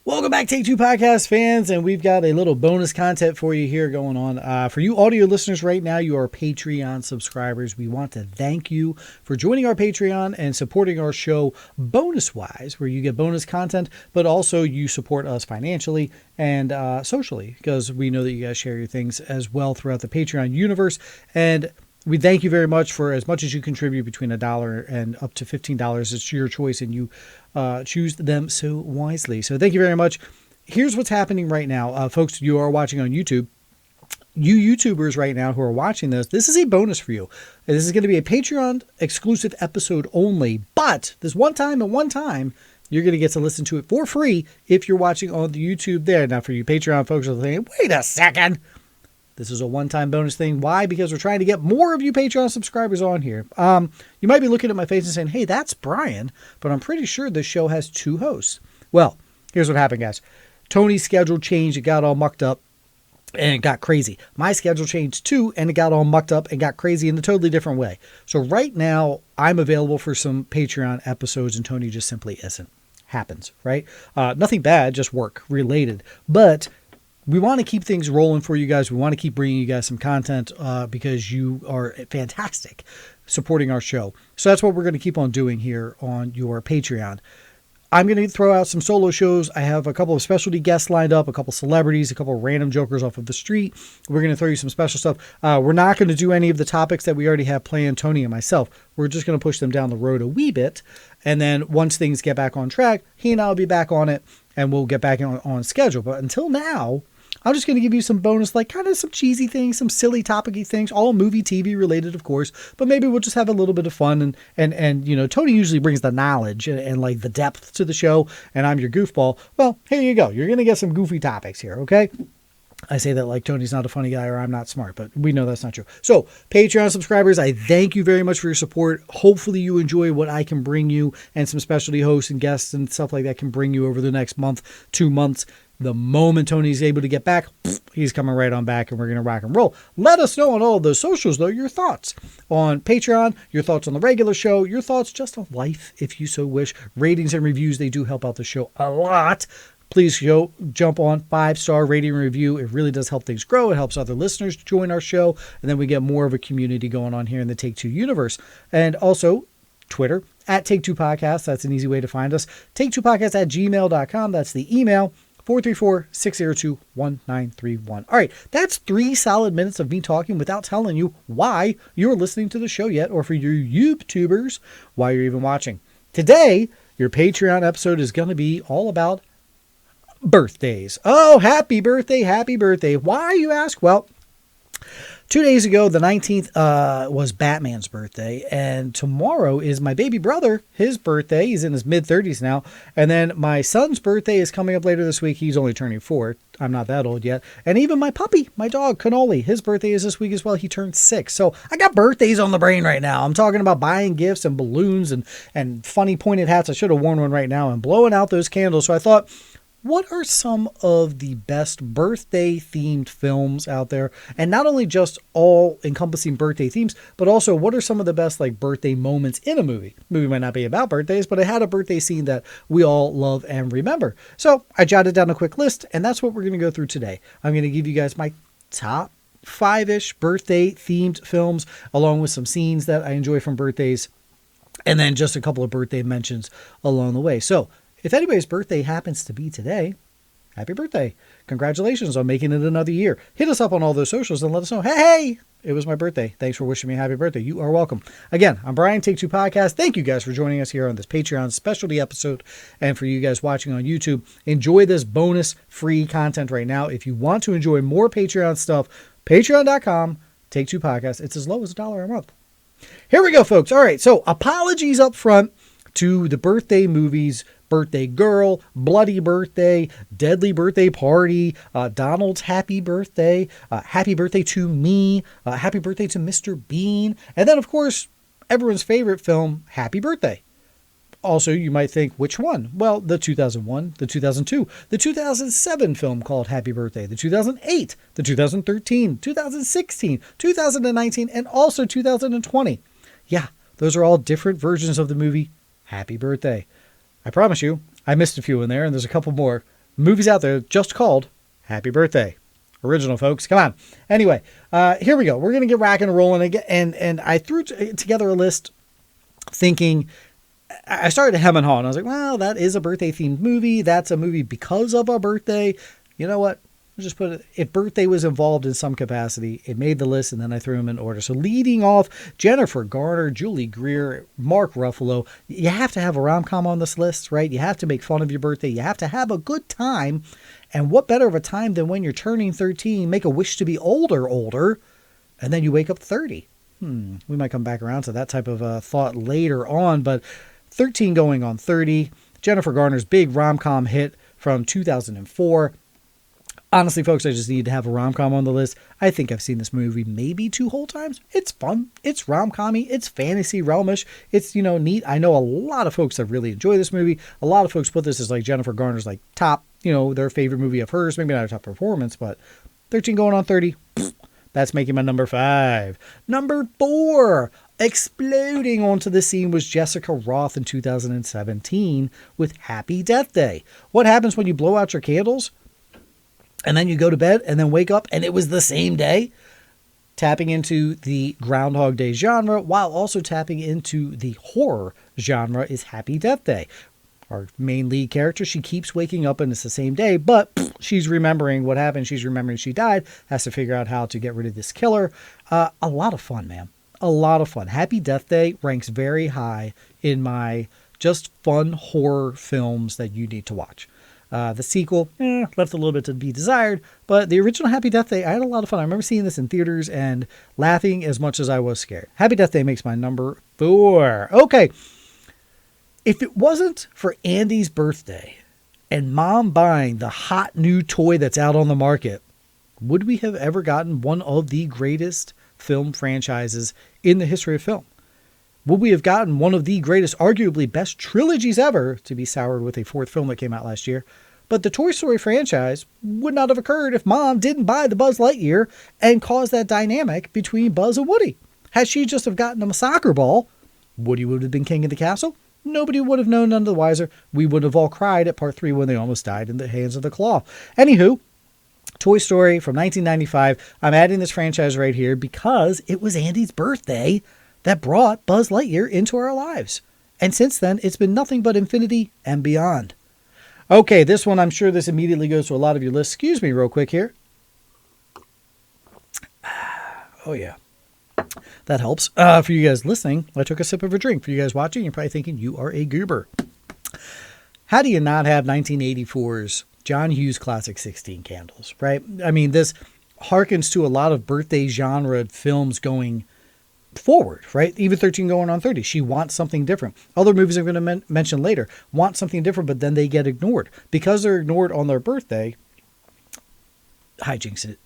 Welcome back, Take Two Podcast fans, and we've got a little bonus content for you here going on. For you audio listeners right now, you are Patreon subscribers. We want to thank you for joining our Patreon and supporting our show bonus-wise, where you get bonus content, but also you support us financially and socially, because we know that you guys share your things as well throughout the Patreon universe. And we thank you very much for as much as you contribute between $1 and up to $15. It's your choice, and you choose them so wisely. So thank you very much. Here's what's happening right now. Folks, you are watching on YouTube. You YouTubers right now who are watching this is a bonus for you. This is going to be a Patreon exclusive episode only, but this one time, you're going to get to listen to it for free if you're watching on the YouTube there. Now, for you Patreon folks are thinking, wait a second. This is a one-time bonus thing. Why? Because we're trying to get more of you Patreon subscribers on here. You might be looking at my face and saying, hey, that's Brian, but I'm pretty sure this show has two hosts. Well, here's what happened, guys. Tony's schedule changed. It got all mucked up and it got crazy. My schedule changed too, and it got all mucked up and got crazy in a totally different way. So right now, I'm available for some Patreon episodes, and Tony just simply isn't. Happens, right? Nothing bad, just work related. But we want to keep things rolling for you guys. We want to keep bringing you guys some content because you are fantastic supporting our show. So that's what we're going to keep on doing here on your Patreon. I'm going to throw out some solo shows. I have a couple of specialty guests lined up, a couple celebrities, a couple of random jokers off of the street. We're going to throw you some special stuff. We're not going to do any of the topics that we already have planned, Tony and myself. We're just going to push them down the road a wee bit. And then once things get back on track, he and I will be back on it and we'll get back on schedule. But until now, I'm just going to give you some bonus, like kind of some cheesy things, some silly topicy things, all movie, TV related, of course, but maybe we'll just have a little bit of fun. And you know, Tony usually brings the knowledge and like the depth to the show, and I'm your goofball. Well, here you go. You're going to get some goofy topics here. Okay. I say that like Tony's not a funny guy or I'm not smart, but we know that's not true. So Patreon subscribers, I thank you very much for your support. Hopefully you enjoy what I can bring you, and some specialty hosts and guests and stuff like that can bring you over the next month, 2 months. The moment Tony's able to get back, he's coming right on back, and we're going to rock and roll. Let us know on all of those socials, though, your thoughts on Patreon, your thoughts on the regular show, your thoughts just on life, if you so wish. Ratings and reviews, they do help out the show a lot. Please jump on 5-star rating and review. It really does help things grow. It helps other listeners join our show, and then we get more of a community going on here in the Take Two universe. And also, Twitter, at Take Two Podcast. That's an easy way to find us. Take2podcast at gmail.com. That's the email. 434-602-1931. All right, that's 3 solid minutes of me talking without telling you why you're listening to the show yet, or for your YouTubers, why you're even watching. Today, your Patreon episode is going to be all about birthdays. Oh, happy birthday, happy birthday. Why, you ask? Well, 2 days ago, the 19th, was Batman's birthday, and tomorrow is my baby brother, his birthday. He's in his mid-30s now, and then my son's birthday is coming up later this week. He's only turning 4. I'm not that old yet. And even my puppy, my dog, Cannoli, his birthday is this week as well. He turned 6. So I got birthdays on the brain right now. I'm talking about buying gifts and balloons and funny pointed hats. I should have worn one right now, and blowing out those candles. So I thought, what are some of the best birthday themed films out there? And not only just all encompassing birthday themes, but also what are some of the best like birthday moments in a movie? Movie might not be about birthdays, but it had a birthday scene that we all love and remember. So I jotted down a quick list, and that's what we're going to go through today. I'm going to give you guys my top 5-ish birthday themed films, along with some scenes that I enjoy from birthdays, and then just a couple of birthday mentions along the way. So if anybody's birthday happens to be today, happy birthday. Congratulations on making it another year. Hit us up on all those socials and let us know, hey, it was my birthday. Thanks for wishing me a happy birthday. You are welcome. Again, I'm Brian, Take Two Podcast. Thank you guys for joining us here on this Patreon specialty episode. And for you guys watching on YouTube, enjoy this bonus free content right now. If you want to enjoy more Patreon stuff, patreon.com, Take Two Podcast. It's as low as $1 a month. Here we go, folks. All right. So apologies up front to the birthday movies, Birthday Girl, Bloody Birthday, Deadly Birthday Party, Donald's Happy Birthday, Happy Birthday to Me, Happy Birthday to Mr. Bean, and then, of course, everyone's favorite film, Happy Birthday. Also, you might think, which one? Well, the 2001, the 2002, the 2007 film called Happy Birthday, the 2008, the 2013, 2016, 2019, and also 2020. Yeah, those are all different versions of the movie Happy Birthday. I promise you, I missed a few in there, and there's a couple more. Movies out there just called Happy Birthday. Original, folks. Come on. Anyway, here we go. We're going to get racking and rolling again. And I threw together a list thinking, I started to hem and haw, and I was like, well, that is a birthday-themed movie. That's a movie because of a birthday. You know what? I'll just put it, if birthday was involved in some capacity, it made the list, and then I threw them in order. So leading off, Jennifer Garner, Julie Greer, Mark Ruffalo. You have to have a rom-com on this list, right? You have to make fun of your birthday. You have to have a good time. And what better of a time than when you're turning 13, make a wish to be older, and then you wake up 30. We might come back around to that type of thought later on, but 13 going on 30. Jennifer Garner's big rom-com hit from 2004. Honestly, folks, I just need to have a rom-com on the list. I think I've seen this movie maybe 2 whole times. It's fun. It's rom-com-y. It's fantasy realmish. It's, neat. I know a lot of folks that really enjoy this movie. A lot of folks put this as like Jennifer Garner's like top, their favorite movie of hers. Maybe not a top performance, but 13 going on 30. That's making my number 5. Number 4, exploding onto the scene was Jessica Roth in 2017 with Happy Death Day. What happens when you blow out your candles and then you go to bed and then wake up and it was the same day? Tapping into the Groundhog Day genre while also tapping into the horror genre is Happy Death Day. Our main lead character, she keeps waking up and it's the same day, but she's remembering what happened. She's remembering she died, has to figure out how to get rid of this killer. A lot of fun, man. A lot of fun. Happy Death Day ranks very high in my just fun horror films that you need to watch. The sequel, left a little bit to be desired, but the original Happy Death Day, I had a lot of fun. I remember seeing this in theaters and laughing as much as I was scared. Happy Death Day makes my number 4. Okay. If it wasn't for Andy's birthday and Mom buying the hot new toy that's out on the market, would we have ever gotten one of the greatest film franchises in the history of film? Would we have gotten one of the greatest, arguably best trilogies ever, to be soured with a 4th film that came out last year? But the Toy Story franchise would not have occurred if Mom didn't buy the Buzz Lightyear and cause that dynamic between Buzz and Woody. Had she just have gotten him a soccer ball, Woody would have been king of the castle. Nobody would have known, none the wiser. We would have all cried at part 3 when they almost died in the hands of the claw. Anywho, Toy Story from 1995. I'm adding this franchise right here because it was Andy's birthday that brought Buzz Lightyear into our lives. And since then, it's been nothing but infinity and beyond. Okay, this one, I'm sure this immediately goes to a lot of your lists. Excuse me real quick here. Oh, yeah. That helps. For you guys listening, I took a sip of a drink. For you guys watching, you're probably thinking you are a goober. How do you not have 1984's John Hughes classic 16 Candles, right? I mean, this harkens to a lot of birthday genre films going forward, right? Even 13 going on 30. She wants something different. Other movies I'm going to mention later want something different, but then they get ignored. Because they're ignored on their birthday, hijinks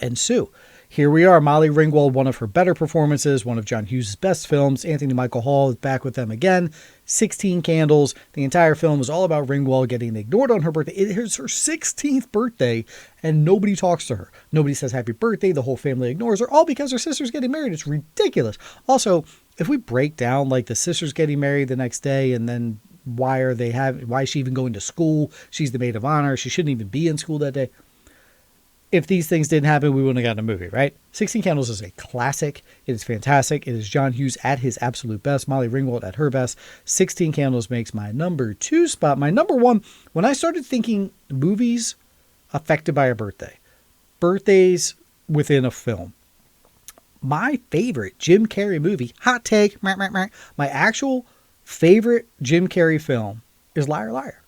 ensue. Here we are, Molly Ringwald, one of her better performances, one of John Hughes' best films. Anthony Michael Hall is back with them again. 16 Candles. The entire film is all about Ringwald getting ignored on her birthday. It is her 16th birthday, and nobody talks to her. Nobody says happy birthday. The whole family ignores her, all because her sister's getting married. It's ridiculous. Also, if we break down like the sister's getting married the next day, and then why is she even going to school? She's the maid of honor. She shouldn't even be in school that day. If these things didn't happen, we wouldn't have gotten a movie, right? 16 Candles is a classic. It is fantastic. It is John Hughes at his absolute best. Molly Ringwald at her best. 16 Candles makes my number 2 spot. My number 1, when I started thinking movies affected by a birthday, birthdays within a film, my favorite Jim Carrey movie, hot take, my actual favorite Jim Carrey film is Liar Liar.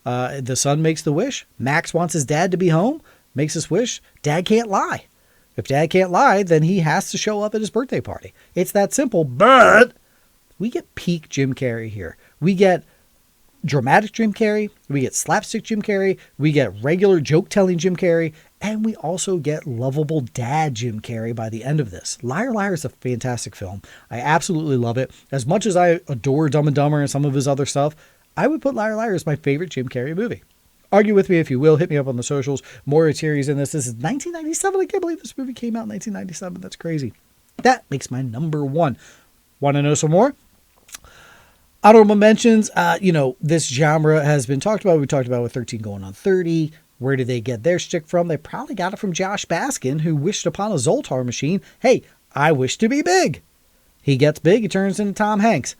The son makes the wish. Max wants his dad to be home. Makes his wish. Dad can't lie. If Dad can't lie, then he has to show up at his birthday party. It's that simple, but we get peak Jim Carrey here. We get dramatic Jim Carrey. We get slapstick Jim Carrey. We get regular joke-telling Jim Carrey. And we also get lovable dad Jim Carrey by the end of this. Liar Liar is a fantastic film. I absolutely love it. As much as I adore Dumb and Dumber and some of his other stuff, I would put Liar Liar as my favorite Jim Carrey movie. Argue with me if you will. Hit me up on the socials. Moriarty's in this. This is 1997. I can't believe this movie came out in 1997. That's crazy. That makes my number 1. Want to know some more? Honorable mentions, this genre has been talked about. We talked about with 13 going on 30. Where did they get their shtick from? They probably got it from Josh Baskin, who wished upon a Zoltar machine. Hey, I wish to be big. He gets big, he turns into Tom Hanks.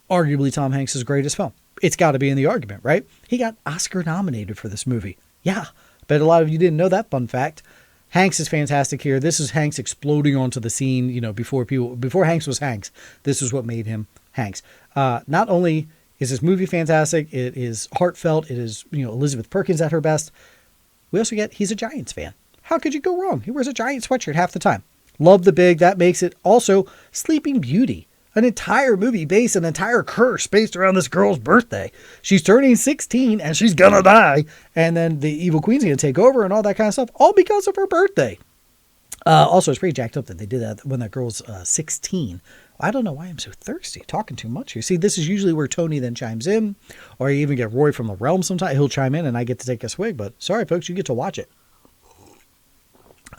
Arguably Tom Hanks' greatest film. It's got to be in the argument, right? He got Oscar nominated for this movie. Yeah, bet a lot of you didn't know that fun fact. Hanks is fantastic here. This is Hanks exploding onto the scene, before Hanks was Hanks. This is what made him Hanks. Not only is this movie fantastic, it is heartfelt, it is, Elizabeth Perkins at her best. We also get, he's a Giants fan. How could you go wrong? He wears a Giants sweatshirt half the time. Love the big, that makes it. Also, Sleeping Beauty. An entire movie an entire curse based around this girl's birthday. She's turning 16 and she's gonna die. And then the evil queen's gonna take over and all that kind of stuff, all because of her birthday. Also, it's pretty jacked up that they did that when that girl's 16. I don't know why I'm so thirsty, talking too much here. See, this is usually where Tony then chimes in, or you even get Roy from the realm sometimes. He'll chime in and I get to take a swig, but sorry, folks, you get to watch it.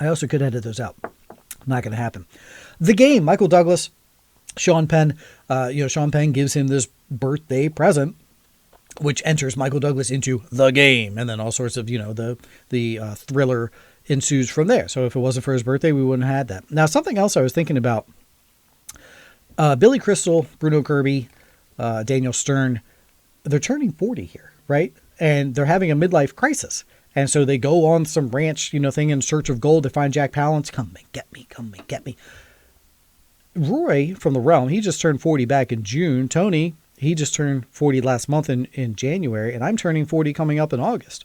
I also could edit those out. Not going to happen. The Game, Michael Douglas, Sean Penn. Sean Penn gives him this birthday present, which enters Michael Douglas into The Game, and then all sorts of, the thriller ensues from there. So if it wasn't for his birthday, we wouldn't have had that. Now, something else I was thinking about, Billy Crystal, Bruno Kirby, Daniel Stern, they're turning 40 here, right? And they're having a midlife crisis. And so they go on some ranch, thing in search of gold to find Jack Palance. Come and get me, come and get me. Roy from the realm, he just turned 40 back in June. Tony, he just turned 40 last month in January. And I'm turning 40 coming up in August.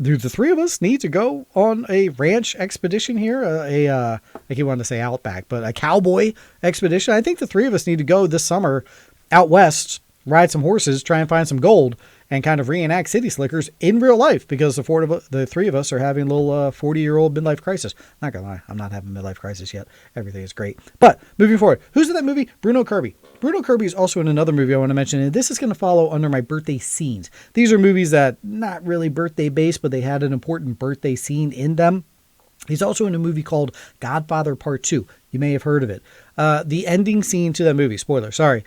Do the three of us need to go on a ranch expedition here? I keep wanting to say outback, but a cowboy expedition. I think the three of us need to go this summer out west, ride some horses, try and find some gold, and kind of reenact City Slickers in real life, because the three of us are having a little 40-year-old midlife crisis. Not gonna lie, I'm not having a midlife crisis yet. Everything is great. But moving forward, who's in that movie? Bruno Kirby. Bruno Kirby is also in another movie I want to mention, and this is going to follow under my birthday scenes. These are movies that not really birthday based, but they had an important birthday scene in them. He's also in a movie called Godfather Part 2. You may have heard of it. The ending scene to that movie, spoiler, sorry.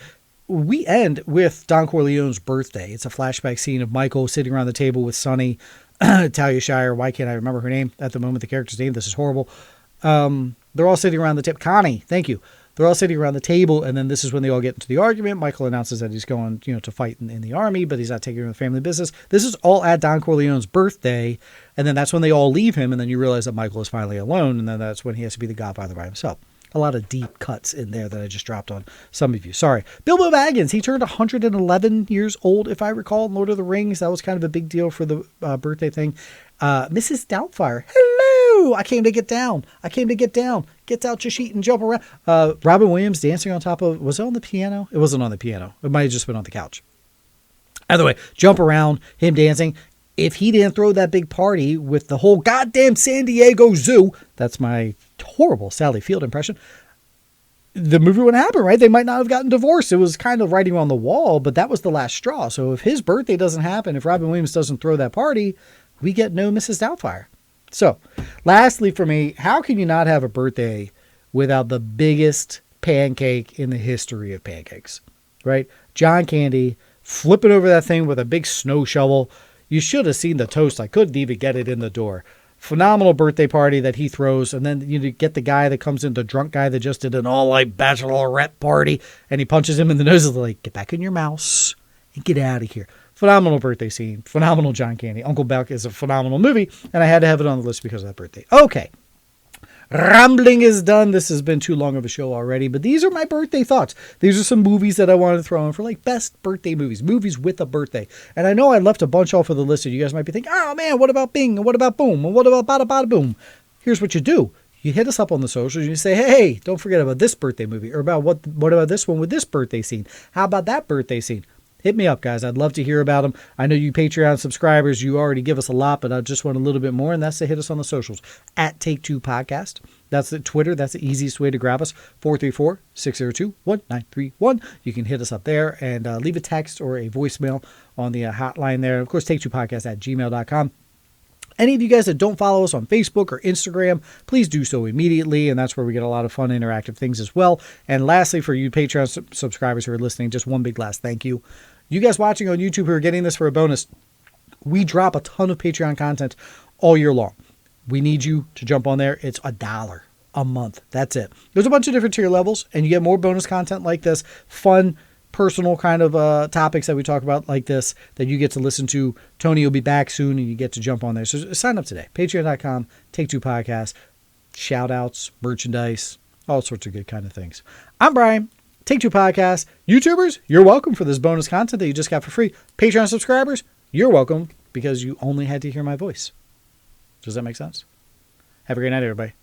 We end with Don Corleone's birthday. It's a flashback scene of Michael sitting around the table with Sonny, Talia Shire. Why can't I remember her name at the moment? The character's name. This is horrible. They're all sitting around the table. Connie, thank you. They're all sitting around the table, and then this is when they all get into the argument. Michael announces that he's going, to fight in the army, but he's not taking the family business. This is all at Don Corleone's birthday, and then that's when they all leave him, and then you realize that Michael is finally alone, and then that's when he has to be the Godfather by himself. A lot of deep cuts in there that I just dropped on some of you. Sorry. Bilbo Baggins, he turned 111 years old, if I recall, in Lord of the Rings. That was kind of a big deal for the birthday thing. Mrs. Doubtfire, hello! I came to get down. Gets out your sheet and jump around. Robin Williams dancing on top of, was it on the piano? It wasn't on the piano. It might have just been on the couch. Either way, jump around, him dancing. If he didn't throw that big party with the whole goddamn San Diego Zoo, that's my horrible Sally Field impression, the movie wouldn't happen, right? They might not have gotten divorced. It was kind of writing on the wall, but that was the last straw. So if his birthday doesn't happen, if Robin Williams doesn't throw that party, we get no Mrs. Doubtfire. So lastly for me, how can you not have a birthday without the biggest pancake in the history of pancakes, right? John Candy flipping over that thing with a big snow shovel. You should have seen the toast. I couldn't even get it in the door. Phenomenal birthday party that he throws. And then you get the guy that comes in, the drunk guy that just did an all-night bachelorette party, and he punches him in the nose and like, get back in your mouse and get out of here. Phenomenal birthday scene. Phenomenal John Candy. Uncle Buck is a phenomenal movie, and I had to have it on the list because of that birthday. Okay. Rambling is done. This has been too long of a show already, but these are my birthday thoughts. These are some movies that I wanted to throw in for like best birthday movies with a birthday. And I know I left a bunch off of the list, and you guys might be thinking, oh man, what about Bing? And what about Boom? And what about Bada Bada Boom? Here's what you do. You hit us up on the socials and you say, hey, don't forget about this birthday movie, or about what about this one with this birthday scene? How about that birthday scene? Hit me up, guys. I'd love to hear about them. I know you Patreon subscribers, you already give us a lot, but I just want a little bit more, and that's to hit us on the socials at Take Two Podcast. That's the Twitter. That's the easiest way to grab us, 434-602-1931. You can hit us up there and leave a text or a voicemail on the hotline there. Of course, Take Two Podcast at gmail.com. Any of you guys that don't follow us on Facebook or Instagram, please do so immediately, and that's where we get a lot of fun interactive things as well. And lastly, for you Patreon subscribers who are listening, just one big last thank you. You guys watching on YouTube who are getting this for a bonus, we drop a ton of Patreon content all year long. We need you to jump on there. It's $1 a month. That's it. There's a bunch of different tier levels, and you get more bonus content like this, fun, personal kind of topics that we talk about like this that you get to listen to. Tony will be back soon and you get to jump on there. So sign up today. Patreon.com, Take Two Podcast, shout outs, merchandise, all sorts of good kind of things. I'm Brian, Take Two Podcast. YouTubers, you're welcome for this bonus content that you just got for free. Patreon subscribers, you're welcome because you only had to hear my voice. Does that make sense? Have a great night, everybody.